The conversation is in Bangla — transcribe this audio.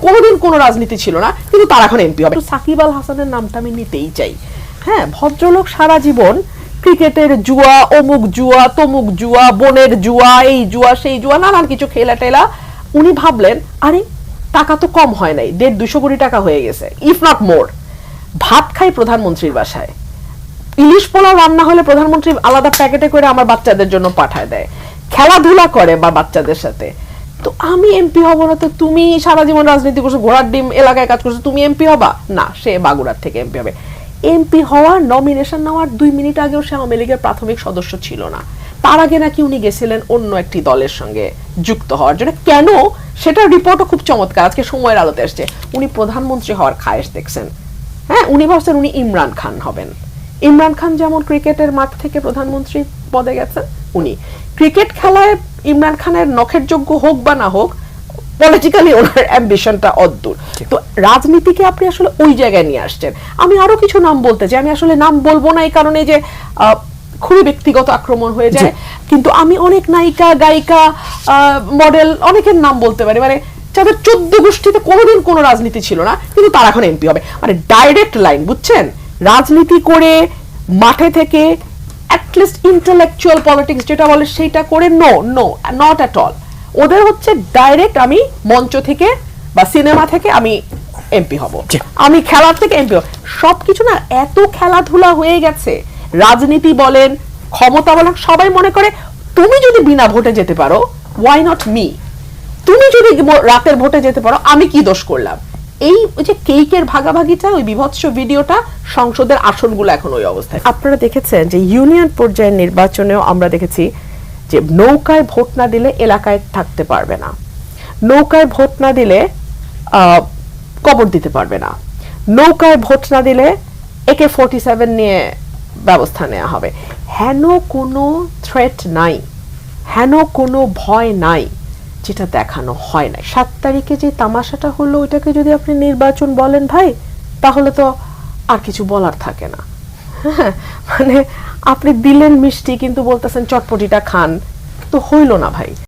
কোনোদিন কোনো রাজনীতি ছিল না, কিন্তু তারা এখন এমপি হবে। সাকিব আল হাসানের নামটা আমি নিতেই চাই। হ্যাঁ, ভদ্রলোক সারা জীবন ক্রিকেটের জুয়া, অমুক জুয়া, তমুক জুয়া, বনের জুয়া, এই জুয়া সেই জুয়া, নানান কিছু খেলা টেলা। উনি ভাবলেন আরে টাকা তো কম হয় নাই, 150-200 কোটি টাকা হয়ে গেছে, ইফ নট মোর। ভাত খাই প্রধানমন্ত্রীর বাসায়, ইলিশ পোলাও রান্না হলে প্রধানমন্ত্রী আলাদা প্যাকেটে করে আমার বাচ্চাদের জন্য পাঠায় দেয়, খেলাধুলা করে বা বাচ্চাদের সাথে। তো আমি এমপি হব না তো? তুমি সারা জীবন রাজনীতি করছো, ঘোড়ার ডিম এলাকায় কাজ করছো, তুমি এমপি হবা না? সে বাগুড়ার থেকে এমপি হবে। এমপি হওয়ার নমিনেশন নেওয়ার 2 মিনিট আগেও সে আওয়ামী লীগের প্রাথমিক সদস্য ছিল না। তার আগে নাকি উনি গেছিলেন অন্য একটি দলের সঙ্গে যুক্ত হওয়ার জন্য। কেন, সেটার রিপোর্টও খুব চমৎকার, আজকে সময়ের আলোতে আসছে। উনি প্রধানমন্ত্রী হওয়ার খায়েশ দেখছেন। হ্যাঁ, উনি ভাবছেন উনি ইমরান খান হবেন। ইমরান খান যেমন ক্রিকেটের মাঠ থেকে প্রধানমন্ত্রী পদে গেছেন, উনি ক্রিকেট খেলায় ইমরান খানের নখের যোগ্য হোক বা না হোক, পলিটিক্যালি ওনার অ্যাম্বিশনটা অদ্দূর। তো রাজনীতিকে আপনি আসলে ওই জায়গায় নিয়ে আসছেন। আমি আরো কিছু নাম বলতে চাই, আমি আসলে নাম বলবো না এই কারণে যে খুবই ব্যক্তিগত আক্রমণ হয়ে যায়, কিন্তু আমি অনেক নায়িকা, গায়িকা, মডেল অনেকের নাম বলতে পারি, মানে যাদের 14 গোষ্ঠীতে কোনোদিন কোনো রাজনীতি ছিল না, কিন্তু তারা এখন এমপি হবে। মানে ডাইরেক্ট লাইন, বুঝছেন? রাজনীতি করে মাঠে থেকে অ্যাটলিস্ট ইন্টেলেকচুয়াল পলিটিক্স যেটা বলে সেইটা করে, no no, not at all. ওদের হচ্ছে ডাইরেক্ট আমি মঞ্চ থেকে বা সিনেমা থেকে আমি এমপি হব, আমি খেলার থেকে এমপি হব। সবকিছু না এত খেলাধুলা হয়ে গেছে, রাজনীতি বলেন, ক্ষমতা বলেন, সবাই মনে করে তুমি যদি বিনা ভোটে যেতে পারো, ওয়াই নট মি? তুমি যদি রাতের ভোটে যেতে পারো, আমি কি দোষ করলাম? এই যে কেকের ভাগাভাগিটা, ওই বিভৎস ভিডিওটা, সংসদের আসনগুলো এখন ওই অবস্থায়। আপনারা দেখেছেন যে ইউনিয়ন পর্যায়ের নির্বাচনেও আমরা দেখেছি যে নৌকায় ভোট না দিলে এলাকায় থাকতে পারবে না, নৌকায় ভোট না দিলে কবর দিতে পারবে না, নৌকায় ভোট না দিলে AK-47 নিয়ে ব্যবস্থা নেওয়া হবে। হেন কোনো থ্রেট নাই, হেন কোনো ভয় নাই, যেটা দেখানো হয় না। 7 তারিখে যে তামাশাটা হলো, ওইটাকে যদি আপনি নির্বাচন বলেন ভাই, তাহলে তো আর কিছু বলার থাকে না। মানে আপনি দিলেন মিষ্টি কিন্তু বলতেছেন চটপটিটা খান, তো হইল না ভাই।